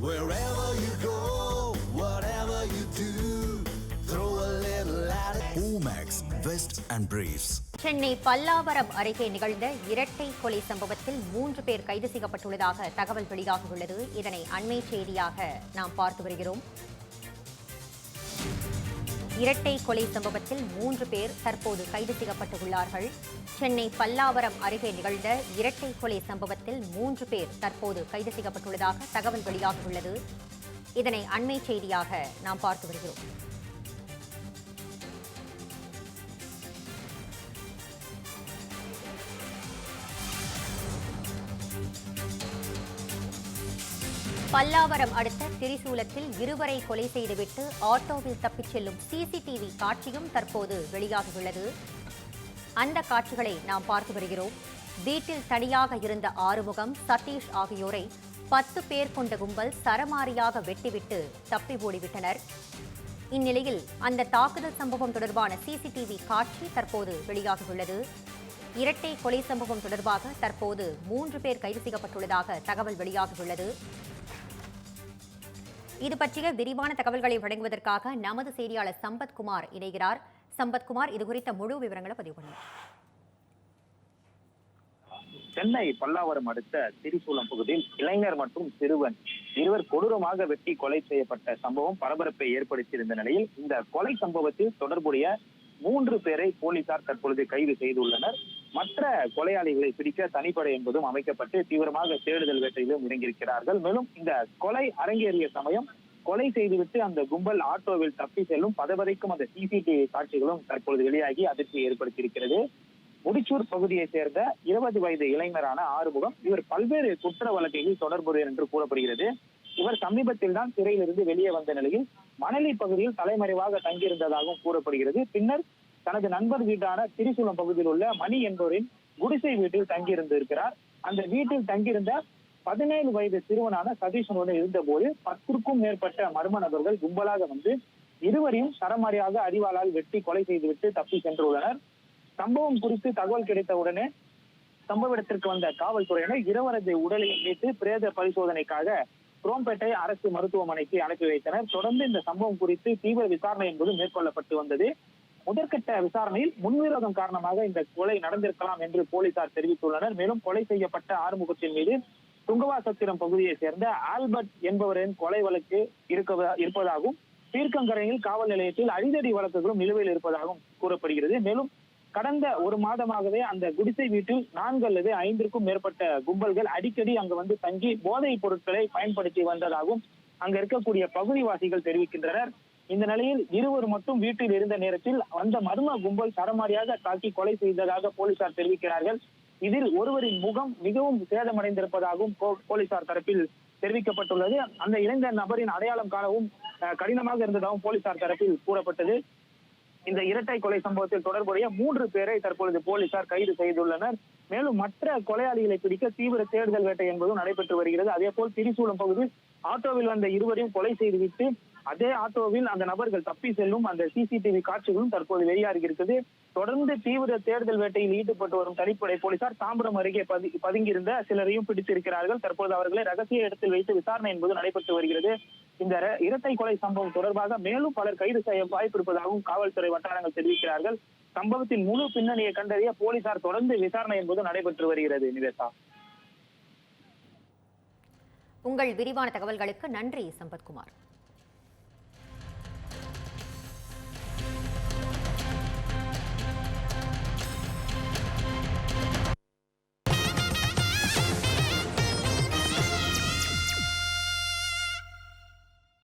Wherever you go, whatever you do, throw a little at it. Omax, Vest and Briefs. Chennai Pallavaram அருகே நிகழ்ந்த இரட்டை கொலை சம்பவத்தில் 3 பேர் கைது செய்யப்பட்டுள்ளதாக தகவல் வெளியாகியுள்ளது. இதனை அண்மை செய்தியாக நாம் பார்த்து வருகிறோம். இரட்டை கொலை சம்பவத்தில் 3 பேர் தற்போது கைது செய்யப்பட்டுள்ளார்கள். சென்னை பல்லாவரம் அருகே நிகழ்ந்த இரட்டை கொலை சம்பவத்தில் 3 பேர் தற்போது கைது செய்யப்பட்டுள்ளதாக தகவல் வெளியாகியுள்ளது. இதனை அண்மை செய்தியாக நாம் பார்த்து வருகிறோம். பல்லாவரம் அடுத்த திரிசூலத்தில் இருவரை கொலை செய்துவிட்டு ஆட்டோவில் தப்பிச் செல்லும் சிசிடிவி காட்சியும் தற்போது வெளியாகியுள்ளது. அந்த காட்சிகளை நாம் பார்த்து வருகிறோம். வீட்டில் தனியாக இருந்த ஆறுமுகம், சதீஷ் ஆகியோரை 10 பேர் கொண்ட கும்பல் சரமாரியாக வெட்டிவிட்டு தப்பி ஓடிவிட்டனர். இந்நிலையில் அந்த தாக்குதல் சம்பவம் தொடர்பான சிசிடிவி காட்சி தற்போது வெளியாகியுள்ளது. இரட்டை கொலை சம்பவம் தொடர்பாக தற்போது 3 பேர் கைது செய்யப்பட்டுள்ளதாக தகவல் வெளியாகியுள்ளது. இது பற்றிய விரிவான தகவல்களை வழங்குவதற்காக நமது செய்தியாளர் சம்பத்குமார் இணைகிறார். சம்பத்குமார், இது குறித்த முழு விவரங்களை பதிவு பண்ணுங்க. சென்னை பல்லாவரம் அடுத்த திரிசூலம் பகுதியில் இளைஞர் மற்றும் சிறுவன் இருவர் கொடூரமாக வெட்டி கொலை செய்யப்பட்ட சம்பவம் பரபரப்பை ஏற்படுத்தியிருந்த நிலையில் இந்த கொலை சம்பவத்தில் தொடர்புடைய 3 பேரை போலீசார் தற்பொழுது கைது செய்துள்ளனர். மற்ற கொலையாளிகளை பிடிக்க தனிப்படை என்பதும் அமைக்கப்பட்டு தீவிரமாக தேடுதல் வேட்டையிலும் இறங்கியிருக்கிறார்கள். மேலும் இந்த கொலை அரங்கேறிய சமயம் கொலை செய்துவிட்டு அந்த கும்பல் ஆட்டோவில் தப்பி செல்லும் பதவதைக்கும் அந்த சிசிடிவி காட்சிகளும் தற்பொழுது வெளியாகி அதிர்ச்சியை ஏற்படுத்தியிருக்கிறது. முடிச்சூர் பகுதியை சேர்ந்த 20 வயது இளைஞரான ஆறுமுகம் இவர் பல்வேறு குற்ற வழக்குகளில் தொடர்புடையவர் என்று கூறப்படுகிறது. இவர் சமீபத்தில் தான் சிறையிலிருந்து வெளியே வந்த நிலையில் மணலி பகுதியில் தலைமறைவாக தங்கியிருந்ததாகவும் கூறப்படுகிறது. பின்னர் தனது நண்பர் வீட்டான திரிசூலம் பகுதியில் உள்ள மணி என்பவரின் குடிசை வீட்டில் தங்கியிருந்திருக்கிறார். அந்த வீட்டில் தங்கியிருந்த 17 வயது சிறுவனான சதீஷனுடன் இருந்த போது 10க்கும் மேற்பட்ட மர்ம நபர்கள் கும்பலாக வந்து இருவரையும் சரமாரியாக அரிவாளால் வெட்டி கொலை செய்துவிட்டு தப்பி சென்றுள்ளனர். சம்பவம் குறித்து தகவல் கிடைத்த உடனே சம்பவ இடத்திற்கு வந்த காவல்துறையினர் இருவரது உடலை மீட்டு பிரேத பரிசோதனைக்காக குரோம்பேட்டை அரசு மருத்துவமனைக்கு அனுப்பி வைத்தனர். தொடர்ந்து இந்த சம்பவம் குறித்து தீவிர விசாரணை என்பது மேற்கொள்ளப்பட்டு வந்தது. முதற்கட்ட விசாரணையில் முன்விரோதம் காரணமாக இந்த கொலை நடந்திருக்கலாம் என்று போலீசார் தெரிவித்துள்ளனர். மேலும் கொலை செய்யப்பட்ட ஆறுமுகத்தின் மீது துங்கவாசத்திரம் பகுதியை சேர்ந்த ஆல்பர்ட் என்பவரின் கொலை வழக்கு இருப்பதாகவும் தீர்க்கங்கரையில் காவல் நிலையத்தில் அடிதடி வழக்குகளும் நிலுவையில் இருப்பதாகவும் கூறப்படுகிறது. மேலும் கடந்த 1 மாதமாகவே அந்த குடிசை வீட்டில் 4 அல்லது 5க்கும் மேற்பட்ட கும்பல்கள் அடிக்கடி அங்கு வந்து தங்கி போதைப் பொருட்களை பயன்படுத்தி வந்ததாகவும் அங்க இருக்கக்கூடிய பகுதிவாசிகள் தெரிவிக்கின்றனர். இந்த நிலையில் இருவர் மட்டும் வீட்டில் இருந்த நேரத்தில் அந்த மர்ம கும்பல் சரமாரியாக தாக்கி கொலை செய்ததாக போலீசார் தெரிவிக்கிறார்கள். இதில் ஒருவரின் முகம் மிகவும் சேதமடைந்திருப்பதாகவும் போலீசார் தரப்பில் தெரிவிக்கப்பட்டுள்ளது. அந்த இளைஞர் நபரின் அடையாளம் காணவும் கடினமாக இருந்ததாகவும் போலீசார் தரப்பில் கூறப்பட்டது. இந்த இரட்டை கொலை சம்பவத்தில் தொடர்புடைய 3 பேரை தற்பொழுது போலீசார் கைது செய்துள்ளனர். மேலும் மற்ற கொலையாளிகளை பிடிக்க தீவிர தேடுதல் வேட்டை என்பதும் நடைபெற்று வருகிறது. அதே போல் திரிசூலம் பகுதியில் ஆட்டோவில் வந்த இருவரையும் கொலை செய்துவிட்டு அதே ஆட்டோவில் அந்த நபர்கள் தப்பி செல்லும் அந்த சிசிடிவி காட்சிகளும் தற்போது வெளியாகி இருக்குது. தொடர்ந்து தீவிர தேடுதல் வேட்டையில் ஈடுபட்டு வரும் தனிப்படை போலீசார் தாம்பரம் அருகே பதுங்கியிருந்த சிலரையும் பிடித்திருக்கிறார்கள். தற்போது அவர்களை ரகசிய இடத்தில் வைத்து விசாரணை என்பது நடைபெற்று வருகிறது. இந்த இரட்டை கொலை சம்பவம் தொடர்பாக மேலும் பலர் கைது செய்ய வாய்ப்பு இருப்பதாகவும் காவல்துறை வட்டாரங்கள் தெரிவிக்கிறார்கள். சம்பவத்தின் முழு பின்னணியை கண்டறிய போலீசார் தொடர்ந்து விசாரணை என்பது நடைபெற்று வருகிறது. நிவேதா, உங்கள் விரிவான தகவல்களுக்கு நன்றி சம்பத்குமார்.